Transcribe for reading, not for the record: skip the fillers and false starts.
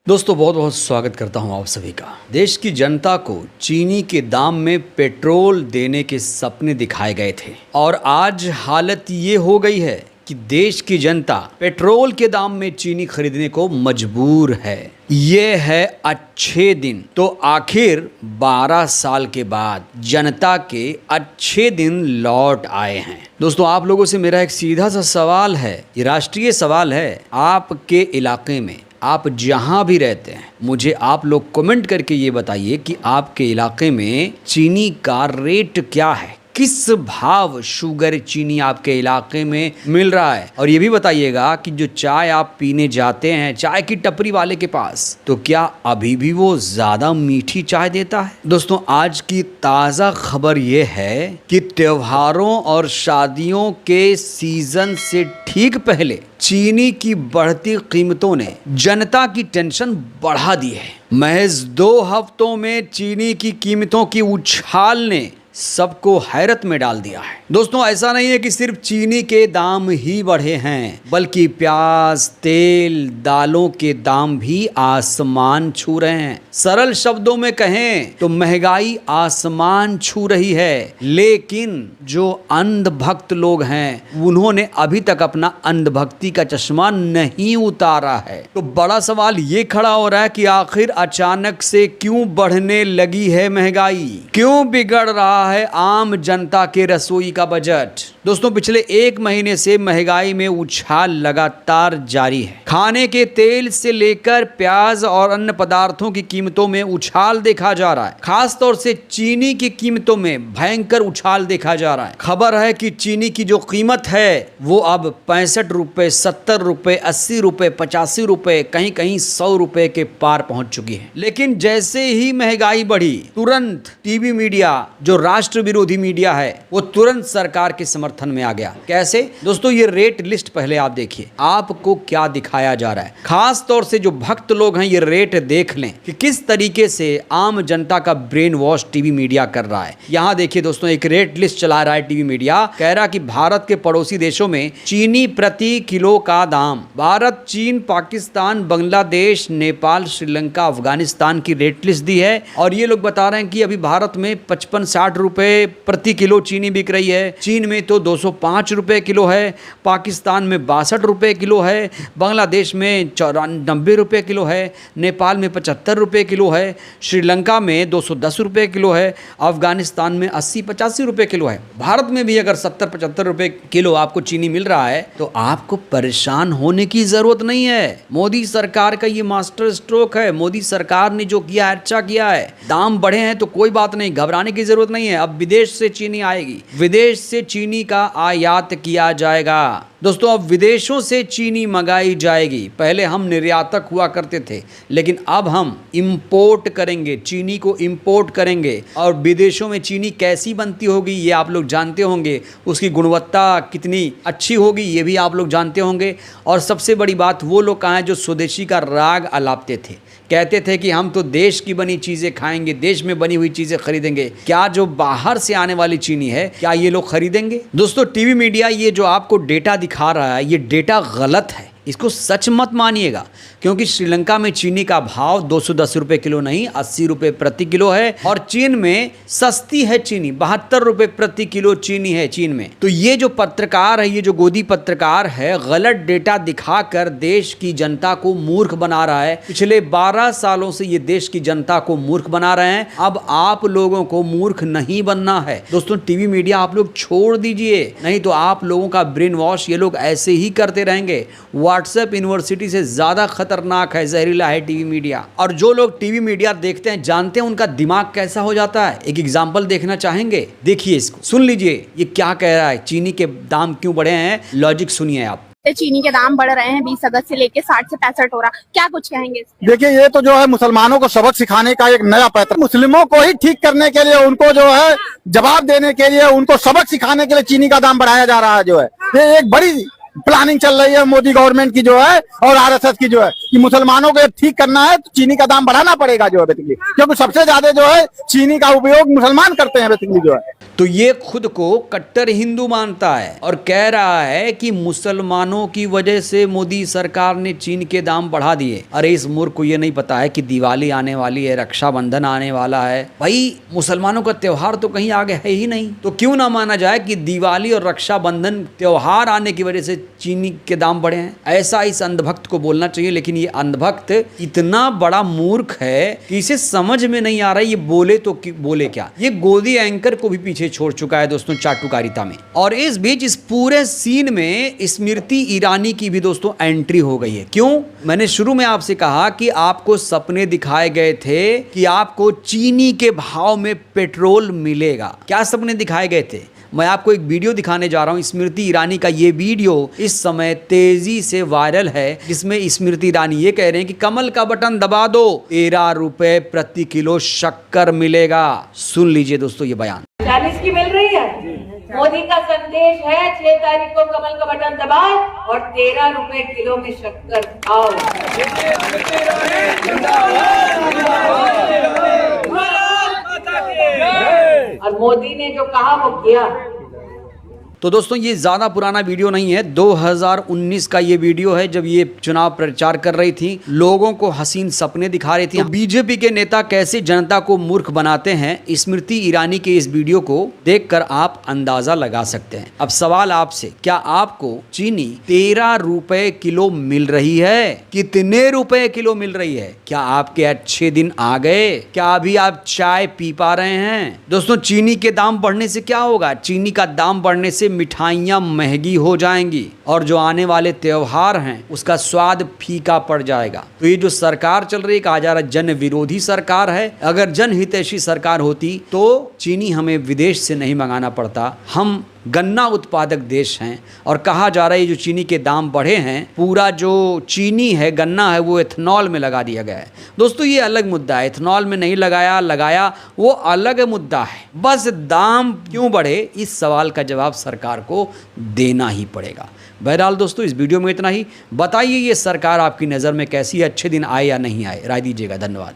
दोस्तों बहुत बहुत स्वागत करता हूं आप सभी का। देश की जनता को चीनी के दाम में पेट्रोल देने के सपने दिखाए गए थे और आज हालत ये हो गई है कि देश की जनता पेट्रोल के दाम में चीनी खरीदने को मजबूर है। ये है अच्छे दिन। तो आखिर 12 साल के बाद जनता के अच्छे दिन लौट आए हैं। दोस्तों आप लोगों से मेरा एक सीधा सा सवाल है, ये राष्ट्रीय सवाल है। आपके इलाके में आप जहां भी रहते हैं, मुझे आप लोग कमेंट करके ये बताइए कि आपके इलाके में चीनी का रेट क्या है, किस भाव शुगर चीनी आपके इलाके में मिल रहा है। और ये भी बताइएगा कि जो चाय आप पीने जाते हैं चाय की टपरी वाले के पास, तो क्या अभी भी वो ज्यादा मीठी चाय देता है। दोस्तों आज की ताज़ा खबर ये है कि त्योहारों और शादियों के सीजन से ठीक पहले चीनी की बढ़ती कीमतों ने जनता की टेंशन बढ़ा दी है। महज 2 हफ्तों में चीनी की कीमतों की उछाल ने सबको हैरत में डाल दिया है। दोस्तों ऐसा नहीं है कि सिर्फ चीनी के दाम ही बढ़े हैं, बल्कि प्याज, तेल, दालों के दाम भी आसमान छू रहे हैं। सरल शब्दों में कहें तो महंगाई आसमान छू रही है। लेकिन जो अंधभक्त लोग हैं उन्होंने अभी तक अपना अंधभक्ति का चश्मा नहीं उतारा है। तो बड़ा सवाल ये खड़ा हो रहा है कि आखिर अचानक से क्यों बढ़ने लगी है महंगाई, क्यों बिगड़ रहा है आम जनता के रसोई का बजट। दोस्तों पिछले 1 महीने से महंगाई में उछाल लगातार जारी है। खाने के तेल से लेकर प्याज और अन्य पदार्थों की कीमतों में उछाल देखा जा रहा है। खास तौर से चीनी की कीमतों में भयंकर उछाल देखा जा रहा है। खबर है कि चीनी की जो कीमत है वो अब 65 रुपए, 70 रुपए, 80 रुपए, 85 रुपए, कहीं कहीं 100 रुपए के पार पहुंच चुकी है। लेकिन जैसे ही महंगाई बढ़ी, तुरंत टीवी मीडिया, जो राष्ट्र विरोधी मीडिया है, वो तुरंत सरकार के समर्थन में आ गया। कैसे? दोस्तों ये रेट लिस्ट पहले आप देखिए, आपको क्या दिखाया जा रहा है। खास तौर से जो भक्त लोग हैं ये रेट देख लें कि किस तरीके से आम जनता का ब्रेन वॉश टीवी मीडिया कर रहा है। यहां देखिए दोस्तों, एक रेट लिस्ट चला रहा है टीवी मीडिया, कह रहा कि भारत के पड़ोसी देशों में चीनी प्रति किलो का दाम, भारत, चीन, पाकिस्तान, बांग्लादेश, नेपाल, श्रीलंका, अफगानिस्तान की रेट लिस्ट दी है। और ये लोग बता रहे हैं कि अभी भारत में 55-60 रुपए प्रति किलो चीनी बिक रही है। चीन में तो 205 रुपए किलो है, पाकिस्तान में 62 रुपए किलो है, बांग्लादेश में 94 रुपए किलो है, नेपाल में 75 रुपए किलो है, श्रीलंका में 210 रुपए किलो है, अफगानिस्तान में 80-85 रुपए किलो है। भारत में भी अगर 70-75 रुपए किलो आपको चीनी मिल रहा है तो आपको परेशान होने की जरूरत नहीं है। मोदी सरकार का ये मास्टर स्ट्रोक है। मोदी सरकार ने जो किया अच्छा किया है। दाम बढ़े हैं तो कोई बात नहीं, घबराने की जरूरत नहीं है। अब विदेश से चीनी आएगी, विदेश से चीनी का आयात किया जाएगा। दोस्तों अब विदेशों से चीनी मंगाई जाएगी। पहले हम निर्यातक हुआ करते थे, लेकिन अब हम इंपोर्ट करेंगे, चीनी को इंपोर्ट करेंगे। और विदेशों में चीनी कैसी बनती होगी ये आप लोग जानते होंगे, उसकी गुणवत्ता कितनी अच्छी होगी ये भी आप लोग जानते होंगे। और सबसे बड़ी बात, वो लोग कहाँ हैं जो स्वदेशी का राग अलापते थे, कहते थे कि हम तो देश की बनी चीज़ें खाएंगे, देश में बनी हुई चीज़ें खरीदेंगे। क्या जो बाहर से आने वाली चीनी है क्या ये लोग खरीदेंगे? दोस्तों टीवी मीडिया ये जो आपको डेटा दिखा रहा है ये डेटा गलत है, इसको सच मत मानिएगा। क्योंकि श्रीलंका में चीनी का भाव 210 रुपए किलो नहीं 80 रुपए प्रति किलो है। और चीन में सस्ती है चीनी, 72 रुपए प्रति किलो चीनी है चीन में। तो ये जो पत्रकार है, ये जो गोदी पत्रकार है, गलत डेटा दिखाकर देश की जनता को मूर्ख बना रहा है। पिछले 12 सालों से ये देश की जनता को मूर्ख बना रहे हैं। अब आप लोगों को मूर्ख नहीं बनना है। दोस्तों टीवी मीडिया आप लोग छोड़ दीजिए, नहीं तो आप लोगों का ब्रेन वॉश ये लोग ऐसे ही करते रहेंगे। व्हाट्सएप यूनिवर्सिटी से ज्यादा खतरनाक है, जहरीला है टीवी मीडिया। और जो लोग टीवी मीडिया देखते हैं जानते हैं उनका दिमाग कैसा हो जाता है। एक एग्जांपल देखना चाहेंगे? देखिए इसको, सुन लीजिए ये क्या कह रहा है। चीनी के दाम क्यों बढ़े हैं, लॉजिक सुनिए आप। चीनी के दाम बढ़ रहे हैं 20 अगस्त से लेके 60 से 65 हो रहा, क्या कुछ कहेंगे? देखिए ये तो जो है मुसलमानों को सबक सिखाने का एक नया पैटर्न, मुस्लिमों को ही ठीक करने के लिए, उनको जो है जवाब देने के लिए, उनको सबक सिखाने के लिए चीनी का दाम बढ़ाया जा रहा है। जो है ये एक बड़ी प्लानिंग चल रही है मोदी गवर्नमेंट की जो है और आरएसएस की जो है। कि मुसलमानों को ठीक करना है तो चीनी का दाम बढ़ाना पड़ेगा जो है बेसिकली, क्योंकि सबसे ज्यादा जो है चीनी का उपयोग मुसलमान करते हैं बेसिकली जो है। तो ये खुद को कट्टर हिंदू मानता है और कह रहा है कि मुसलमानों की वजह से मोदी सरकार ने चीन के दाम बढ़ा दिए। अरे इस मूर्ख को ये नहीं पता है कि दिवाली आने वाली है, रक्षाबंधन आने वाला है। भाई मुसलमानों का त्योहार तो कहीं आगे है ही नहीं, तो क्यों ना माना जाए कि दिवाली और रक्षाबंधन त्योहार आने की वजह से चीनी के दाम बढ़े हैं। ऐसा इस अंधभक्त को बोलना चाहिए, लेकिन ये अंधभक्त इतना बड़ा मूर्ख है कि इसे समझ में नहीं आ रहा है ये बोले तो बोले क्या। ये गोदी एंकर को भी पीछे छोड़ चुका है दोस्तों चाटुकारिता में। और इस बीच इस पूरे सीन में स्मृति ईरानी की भी दोस्तों एंट्री हो गई है। क्यों? मैंने शुरू में आपसे कहा कि आपको सपने दिखाए गए थे कि आपको चीनी के भाव में पेट्रोल मिलेगा। क्या सपने दिखाए गए थे? मैं आपको एक वीडियो दिखाने जा रहा हूं। स्मृति ईरानी का ये वीडियो इस समय तेजी से वायरल है, जिसमें स्मृति ईरानी ये कह रहे हैं कि कमल का बटन दबा दो, 13 रुपए प्रति किलो शक्कर मिलेगा। सुन लीजिए दोस्तों ये बयान। 40 की मिल रही है। मोदी का संदेश है 6 तारीख को कमल का बटन दबाओ और 13 रुपए किलो में शक्कर खाओ। और मोदी ने जो कहा वो किया। तो दोस्तों ये ज़्यादा पुराना वीडियो नहीं है, 2019 का ये वीडियो है, जब ये चुनाव प्रचार कर रही थी, लोगों को हसीन सपने दिखा रही थी। तो बीजेपी के नेता कैसे जनता को मूर्ख बनाते हैं, स्मृति ईरानी के इस वीडियो को देखकर आप अंदाजा लगा सकते हैं। अब सवाल आपसे, क्या आपको चीनी 13 रुपए किलो मिल रही है? कितने रुपए किलो मिल रही है? क्या आपके अच्छे दिन आ गए? क्या अभी आप चाय पी पा रहे हैं? दोस्तों चीनी के दाम बढ़ने से क्या होगा? चीनी का दाम बढ़ने से मिठाइयाँ महंगी हो जाएंगी और जो आने वाले त्योहार हैं उसका स्वाद फीका पड़ जाएगा। तो ये जो सरकार चल रही है, कहा जा रहा है जन विरोधी सरकार है। अगर जनहितैषी सरकार होती तो चीनी हमें विदेश से नहीं मंगाना पड़ता। हम गन्ना उत्पादक देश हैं और कहा जा रहा है जो चीनी के दाम बढ़े हैं, पूरा जो चीनी है, गन्ना है, वो एथनॉल में लगा दिया गया है। दोस्तों ये अलग मुद्दा है, एथनॉल में नहीं लगाया वो अलग मुद्दा है। बस दाम क्यों बढ़े, इस सवाल का जवाब सरकार को देना ही पड़ेगा। बहरहाल दोस्तों इस वीडियो में इतना ही। बताइए ये सरकार आपकी नज़र में कैसी है, अच्छे दिन आए या नहीं आए, राय दीजिएगा। धन्यवाद।